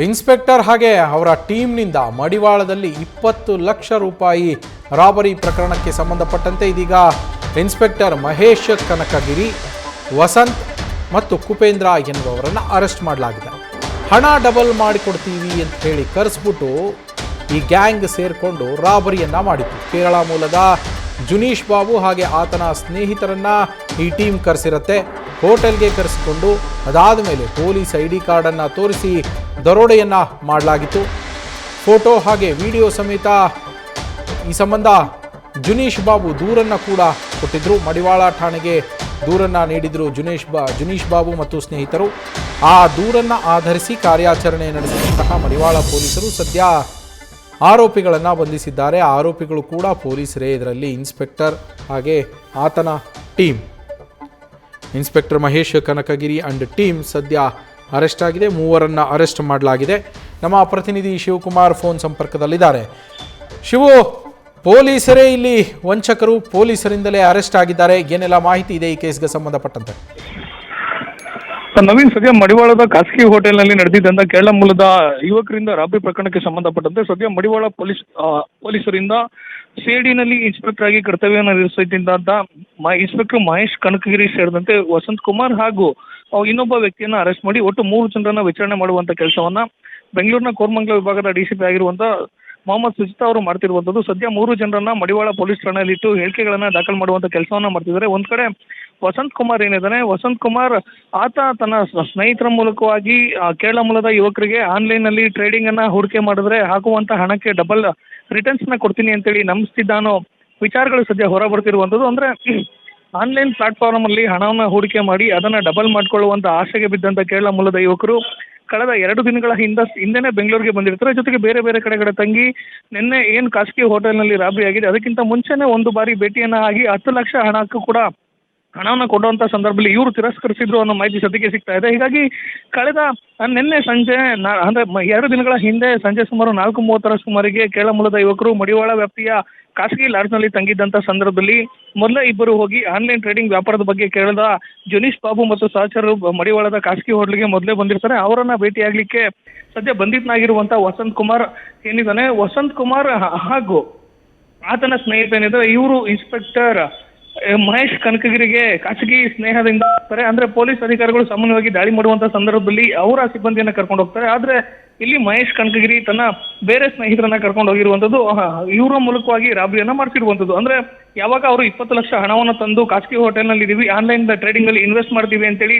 Inspector ಹಾಗೆ ಅವರ ಟೀಮ್ನಿಂದ ಮಡಿವಾಳದಲ್ಲಿ 20 ಲಕ್ಷ ರೂಪಾಯಿ ರಾಬರಿ ಪ್ರಕರಣಕ್ಕೆ ಸಂಬಂಧಪಟ್ಟಂತೆ ಇದೀಗ ಇನ್ಸ್ಪೆಕ್ಟರ್ ಮಹೇಶ್ ಕನಕಗಿರಿ, ವಸಂತ್ ಮತ್ತು ಕುಪೇಂದ್ರ ಎನ್ನುವವರನ್ನು ಅರೆಸ್ಟ್ ಮಾಡಲಾಗಿದೆ. ಹಣ ಡಬಲ್ ಮಾಡಿಕೊಡ್ತೀವಿ ಅಂತ ಹೇಳಿ ಕರೆಸ್ಬಿಟ್ಟು ಈ ಗ್ಯಾಂಗ್ ಸೇರಿಕೊಂಡು ರಾಬರಿಯನ್ನು ಮಾಡಿತ್ತು. ಕೇರಳ ಮೂಲದ ಜುನೀಶ್ ಬಾಬು ಹಾಗೆ ಆತನ ಸ್ನೇಹಿತರನ್ನ ಈ ಟೀಮ್ ಕರೆಸಿರುತ್ತೆ. ಹೋಟೆಲ್ಗೆ ಕರೆಸಿಕೊಂಡು ಅದಾದ ಮೇಲೆ ಪೊಲೀಸ್ ID ಕಾರ್ಡನ್ನು ತೋರಿಸಿ ದರೋಡೆಯನ್ನು ಮಾಡಲಾಗಿತ್ತು. ಫೋಟೋ ಹಾಗೆ ವಿಡಿಯೋ ಸಮೇತ ಈ ಸಂಬಂಧ ಜುನೀಶ್ ಬಾಬು ದೂರನ್ನು ಕೂಡ ಕೊಟ್ಟಿದ್ದರು. ಮಡಿವಾಳ ಠಾಣೆಗೆ ದೂರನ್ನು ನೀಡಿದರು ಜುನೀಶ್ ಬಾಬು ಮತ್ತು ಸ್ನೇಹಿತರು. ಆ ದೂರನ್ನು ಆಧರಿಸಿ ಕಾರ್ಯಾಚರಣೆ ನಡೆಸಿದಂತಹ ಮಡಿವಾಳ ಪೊಲೀಸರು ಸದ್ಯ ಆರೋಪಿಗಳನ್ನು ಬಂಧಿಸಿದ್ದಾರೆ. ಆರೋಪಿಗಳು ಕೂಡ ಪೊಲೀಸರೇ. ಇದರಲ್ಲಿ ಇನ್ಸ್ಪೆಕ್ಟರ್ ಹಾಗೆ ಆತನ team, inspector Mahesh Kanakagiri and team ಸದ್ಯ ಅರೆಸ್ಟ್ ಆಗಿದೆ. ಮೂವರನ್ನು ಅರೆಸ್ಟ್ ಮಾಡಲಾಗಿದೆ. ನಮ್ಮ ಪ್ರತಿನಿಧಿ ಶಿವಕುಮಾರ್ ಫೋನ್ ಸಂಪರ್ಕದಲ್ಲಿದ್ದಾರೆ. ಶಿವು, ಪೊಲೀಸರೇ ಇಲ್ಲಿ ವಂಚಕರು, ಪೊಲೀಸರಿಂದಲೇ ಅರೆಸ್ಟ್ ಆಗಿದ್ದಾರೆ. ಏನೆಲ್ಲ ಮಾಹಿತಿ ಇದೆ ಈ ಕೇಸ್ಗೆ ಸಂಬಂಧಪಟ್ಟಂತೆ? ನವೀನ್, ಸದ್ಯ ಮಡಿವಾಳದ ಖಾಸಗಿ ಹೋಟೆಲ್ನಲ್ಲಿ ನಡೆದಿದ್ದಂತ ಕೇರಳ ಮೂಲದ ಯುವಕರಿಂದ ರಾಬರಿ ಪ್ರಕರಣಕ್ಕೆ ಸಂಬಂಧಪಟ್ಟಂತೆ ಸದ್ಯ ಮಡಿವಾಳ ಪೊಲೀಸರಿಂದ ಸಿಐಡಿನಲ್ಲಿ ಇನ್ಸ್ಪೆಕ್ಟರ್ ಆಗಿ ಕರ್ತವ್ಯ ನಿರ್ವಹಿಸುತ್ತಿದ್ದಂತ ಇನ್ಸ್ಪೆಕ್ಟರ್ ಮಹೇಶ್ ಕನಕಗಿರಿ ಸೇರಿದಂತೆ ವಸಂತ್ ಕುಮಾರ್ ಹಾಗೂ ಇನ್ನೊಬ್ಬ ವ್ಯಕ್ತಿಯನ್ನ ಅರೆಸ್ಟ್ ಮಾಡಿ ಒಟ್ಟು 3 ಜನರನ್ನ ವಿಚಾರಣೆ ಮಾಡುವಂತ ಕೆಲಸವನ್ನ ಬೆಂಗಳೂರಿನ ಕೋರಮಂಗಲ ವಿಭಾಗದ DCP ಆಗಿರುವಂತ ಮೊಹಮ್ಮದ್ ಸುಜಿತ್ ಅವರು ಮಾಡ್ತಿರುವಂತದ್ದು. ಸದ್ಯ 3 ಜನರನ್ನ ಮಡಿವಾಳ ಪೊಲೀಸ್ ಠಾಣೆಯಲ್ಲಿ ಇಟ್ಟು ಹೇಳಿಕೆಗಳನ್ನ ದಾಖಲು ಮಾಡುವಂತ ಕೆಲಸವನ್ನ ಮಾಡ್ತಿದ್ದಾರೆ. ಒಂದ್ ಕಡೆ ವಸಂತ್ ಕುಮಾರ್ ಏನಿದ್ದಾನೆ, ವಸಂತ್ ಕುಮಾರ್ ಆತ ತನ್ನ ಸ್ನೇಹಿತರ ಮೂಲಕವಾಗಿ ಕೇರಳ ಮೂಲದ ಯುವಕರಿಗೆ ಆನ್ಲೈನ್ ನಲ್ಲಿ ಟ್ರೇಡಿಂಗ್ ಅನ್ನ ಹೂಡಿಕೆ ಮಾಡಿದ್ರೆ ಹಾಕುವಂತ ಹಣಕ್ಕೆ ಡಬಲ್ ರಿಟರ್ನ್ಸ್ ನ ಕೊಡ್ತೀನಿ ಅಂತೇಳಿ ನಂಬಿಸ್ತಿದ್ದಾನೋ ವಿಚಾರಗಳು ಸದ್ಯ ಹೊರ ಬರ್ತಿರುವಂತದ್ದು. ಅಂದ್ರೆ ಆನ್ಲೈನ್ ಪ್ಲಾಟ್ಫಾರ್ಮ್ ಅಲ್ಲಿ ಹಣವನ್ನ ಹೂಡಿಕೆ ಮಾಡಿ ಅದನ್ನ ಡಬಲ್ ಮಾಡ್ಕೊಳ್ಳುವಂತ ಆಸೆಗೆ ಬಿದ್ದಂತ ಕೇರಳ ಮೂಲದ ಯುವಕರು ಕಳೆದ 2 ದಿನಗಳ ಹಿಂದೆನೆ ಬೆಂಗಳೂರಿಗೆ ಬಂದಿರ್ತಾರೆ. ಜೊತೆಗೆ ಬೇರೆ ಬೇರೆ ಕಡೆ ತಂಗಿ ನಿನ್ನೆ ಏನು ಖಾಸಗಿ ಹೋಟೆಲ್ನಲ್ಲಿ ರಾಬರಿ ಆಗಿದೆ ಅದಕ್ಕಿಂತ ಮುಂಚೆನೆ ಒಂದು ಬಾರಿ ಭೇಟಿಯನ್ನ ಆಗಿ 10 ಲಕ್ಷ ಹಣಕ್ಕೂ ಕೂಡ ಹಣವನ್ನು ಕೊಡುವಂತ ಸಂದರ್ಭದಲ್ಲಿ ಇವರು ತಿರಸ್ಕರಿಸಿದ್ರು ಅನ್ನೋ ಮಾಹಿತಿ ಸದ್ಯಕ್ಕೆ ಸಿಗ್ತಾ ಇದೆ. ಹೀಗಾಗಿ ಕಳೆದ ನಿನ್ನೆ ಸಂಜೆ ಅಂದ್ರೆ 2 ದಿನಗಳ ಹಿಂದೆ ಸಂಜೆ ಸುಮಾರು 4:30 ಸುಮಾರಿಗೆ ಕೇರಳ ಮೂಲದ ಯುವಕರು ಮಡಿವಾಳ ವ್ಯಾಪ್ತಿಯ ಖಾಸಗಿ ಲಾಡ್ಜ್ನಲ್ಲಿ ತಂಗಿದ್ದಂತ ಸಂದರ್ಭದಲ್ಲಿ ಮೊದಲೇ ಇಬ್ಬರು ಹೋಗಿ ಆನ್ಲೈನ್ ಟ್ರೇಡಿಂಗ್ ವ್ಯಾಪಾರದ ಬಗ್ಗೆ ಕೇರಳದ ಜುನೀಶ್ ಬಾಬು ಮತ್ತು ಸಹಚರರು ಮಡಿವಾಳದ ಖಾಸಗಿ ಹೋಟ್ಲಿಗೆ ಮೊದಲೇ ಬಂದಿರ್ತಾರೆ. ಅವರನ್ನ ಭೇಟಿಯಾಗಲಿಕ್ಕೆ ಸದ್ಯ ಬಂಧಿತನಾಗಿರುವಂತ ವಸಂತ್ ಕುಮಾರ್ ಏನಿದ್ದಾನೆ, ವಸಂತ್ ಕುಮಾರ್ ಹಾಗೂ ಆತನ ಸ್ನೇಹಿತ ಏನಿದ್ದಾರೆ ಇವರು ಇನ್ಸ್ಪೆಕ್ಟರ್ ಮಹೇಶ್ ಕನಕಗಿರಿಗೆ ಖಾಸಗಿ ಸ್ನೇಹದಿಂದ ಹೋಗ್ತಾರೆ. ಅಂದ್ರೆ ಪೊಲೀಸ್ ಅಧಿಕಾರಿಗಳು ಸಾಮಾನ್ಯವಾಗಿ ದಾಳಿ ಮಾಡುವಂತ ಸಂದರ್ಭದಲ್ಲಿ ಅವರ ಸಿಬ್ಬಂದಿಯನ್ನ ಕರ್ಕೊಂಡು ಹೋಗ್ತಾರೆ. ಆದ್ರೆ ಇಲ್ಲಿ ಮಹೇಶ್ ಕನಕಗಿರಿ ತನ್ನ ಬೇರೆ ಸ್ನೇಹಿತರನ್ನ ಕರ್ಕೊಂಡು ಹೋಗಿರುವಂತದ್ದು, ಇವರ ಮೂಲಕವಾಗಿ ರಾಬರಿಯನ್ನ ಮಾಡ್ತಿರುವಂತದ್ದು. ಅಂದ್ರೆ ಯಾವಾಗ ಅವರು 20 ಲಕ್ಷ ಹಣವನ್ನು ತಂದು ಖಾಸಗಿ ಹೋಟೆಲ್ನಲ್ಲಿ ಇದೀವಿ, ಆನ್ಲೈನ್ ಟ್ರೇಡಿಂಗ್ ಅಲ್ಲಿ ಇನ್ವೆಸ್ಟ್ ಮಾಡ್ತೀವಿ ಅಂತೇಳಿ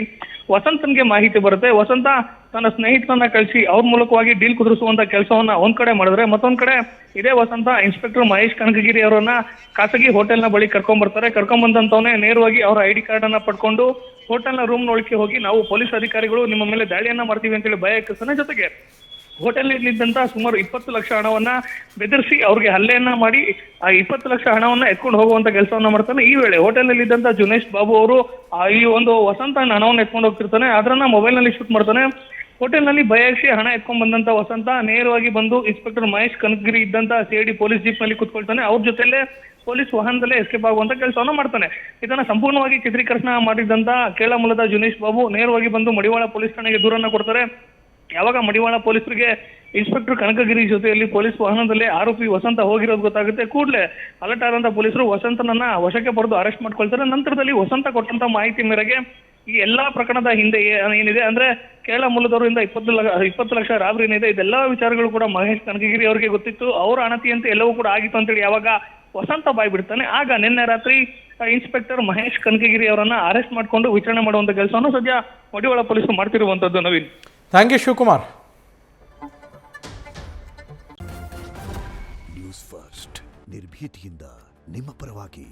ವಸಂತನ್ಗೆ ಮಾಹಿತಿ ಬರುತ್ತೆ. ವಸಂತ ತನ್ನ ಸ್ನೇಹಿತರನ್ನ ಕಳಿಸಿ ಅವ್ರ ಮೂಲಕವಾಗಿ ಡೀಲ್ ಕುದುರಿಸುವಂತ ಕೆಲಸವನ್ನ ಒಂದ್ ಕಡೆ ಮಾಡಿದ್ರೆ, ಮತ್ತೊಂದ್ ಕಡೆ ಇದೇ ವಸಂತ ಇನ್ಸ್ಪೆಕ್ಟರ್ ಮಹೇಶ್ ಕನಕಗಿರಿ ಅವರನ್ನ ಖಾಸಗಿ ಹೋಟೆಲ್ನ ಬಳಿ ಕರ್ಕೊಂಡ್ಬಂದಂತವನೇ ನೇರವಾಗಿ ಅವರ ID ಕಾರ್ಡ್ ಅನ್ನ ಪಡ್ಕೊಂಡು ಹೋಟೆಲ್ನ ರೂಮ್ ನೊಳಕ್ಕೆ ಹೋಗಿ ನಾವು ಪೊಲೀಸ್ ಅಧಿಕಾರಿಗಳು ನಿಮ್ಮ ಮೇಲೆ ದಾಳಿಯನ್ನ ಮಾಡ್ತೀವಿ ಅಂತೇಳಿ ಭಯ ಎಕ್ಕಿಸ್ತಾನೆ. ಜೊತೆಗೆ ಹೋಟೆಲ್ನಲ್ಲಿದ್ದಂತ ಸುಮಾರು 20 ಲಕ್ಷ ಹಣವನ್ನ ಬೆದರಿಸಿ ಅವ್ರಿಗೆ ಹಲ್ಲೆಯನ್ನ ಮಾಡಿ ಆ 20 ಲಕ್ಷ ಹಣವನ್ನ ಎತ್ಕೊಂಡು ಹೋಗುವಂತ ಕೆಲಸವನ್ನ ಮಾಡ್ತಾನೆ. ಈ ವೇಳೆ ಹೋಟೆಲ್ನಲ್ಲಿದ್ದಂತ ಜುನೇಶ್ ಬಾಬು ಅವರು ಈ ಒಂದು ವಸಂತ ಹಣವನ್ನು ಎತ್ಕೊಂಡು ಹೋಗ್ತಿರ್ತಾನೆ, ಅದನ್ನ ಮೊಬೈಲ್ ನಲ್ಲಿ ಶೂಟ್ ಮಾಡ್ತಾನೆ. ಹೋಟೆಲ್ನಲ್ಲಿ ಭಯಕ್ಷಿ ಹಣ ಎತ್ಕೊಂಡ್ ಬಂದಂತ ವಸಂತ ನೇರವಾಗಿ ಬಂದು ಇನ್ಸ್ಪೆಕ್ಟರ್ ಮಹೇಶ್ ಕನಕಗಿರಿ ಇದ್ದಂತ CID ಪೊಲೀಸ್ ಜೀಪ್ ನಲ್ಲಿ ಕುತ್ಕೊಳ್ತಾನೆ. ಅವ್ರ ಜೊತೆಲೆ ಪೊಲೀಸ್ ವಾಹನದಲ್ಲೇ ಎಸ್ಕೇಪ್ ಆಗುವಂತ ಕೆಲಸವನ್ನ ಮಾಡ್ತಾನೆ. ಇದನ್ನ ಸಂಪೂರ್ಣವಾಗಿ ಚಿತ್ರೀಕರಣ ಮಾಡಿದಂತ ಕೇರಳ ಮೂಲದ ಜುನೀಶ್ ಬಾಬು ನೇರವಾಗಿ ಬಂದು ಮಡಿವಾಳ ಪೊಲೀಸ್ ಠಾಣೆಗೆ ದೂರನ್ನ ಕೊಡ್ತಾರೆ. ಯಾವಾಗ ಮಡಿವಾಳ ಪೊಲೀಸರಿಗೆ ಇನ್ಸ್ಪೆಕ್ಟರ್ ಕನಕಗಿರಿ ಜೊತೆಯಲ್ಲಿ ಪೊಲೀಸ್ ವಾಹನದಲ್ಲೇ ಆರೋಪಿ ವಸಂತ ಹೋಗಿರೋದು ಗೊತ್ತಾಗುತ್ತೆ. ಕೂಡಲೇ ಅಲರ್ಟ್ ಆದಂತ ಪೊಲೀಸರು ವಸಂತನನ್ನ ವಶಕ್ಕೆ ಪಡೆದು ಅರೆಸ್ಟ್ ಮಾಡ್ಕೊಳ್ತಾರೆ. ನಂತರದಲ್ಲಿ ವಸಂತ ಕೊಟ್ಟಂತ ಮಾಹಿತಿ ಮೇರೆಗೆ ಈ ಎಲ್ಲಾ ಪ್ರಕರಣದ ಹಿಂದೆ ಏನಿದೆ ಅಂದ್ರೆ ಕೇರಳ ಮೂಲದವರಿಂದ 20 ಲಕ್ಷ ರಾಬರಿ ಏನಿದೆ, ಇದೆಲ್ಲಾ ವಿಚಾರಗಳು ಕೂಡ ಮಹೇಶ್ ಕನಕಗಿರಿ ಅವರಿಗೆ ಗೊತ್ತಿತ್ತು. ಅವರ ಅಣತಿಯಂತೆ ಎಲ್ಲವೂ ಕೂಡ ಆಗಿತ್ತು ಅಂತೇಳಿ ಯಾವಾಗ ವಸಂತ ಬಾಯ್ ಬಿಡ್ತಾನೆ, ಆಗ ನಿನ್ನೆ ರಾತ್ರಿ ಇನ್ಸ್ಪೆಕ್ಟರ್ ಮಹೇಶ್ ಕನಕಗಿರಿ ಅವರನ್ನ ಅರೆಸ್ಟ್ ಮಾಡಿಕೊಂಡು ವಿಚಾರಣೆ ಮಾಡುವಂತ ಕೆಲಸವನ್ನು ಸದ್ಯ ಮಡಿವಾಳ ಪೊಲೀಸರು ಮಾಡ್ತಿರುವಂತದ್ದು. Naveen, thank you Shivakumar. News first ನಿರ್ಭೀತಿಯಿಂದ ನಿಮ್ಮ ಪರವಾಗಿ.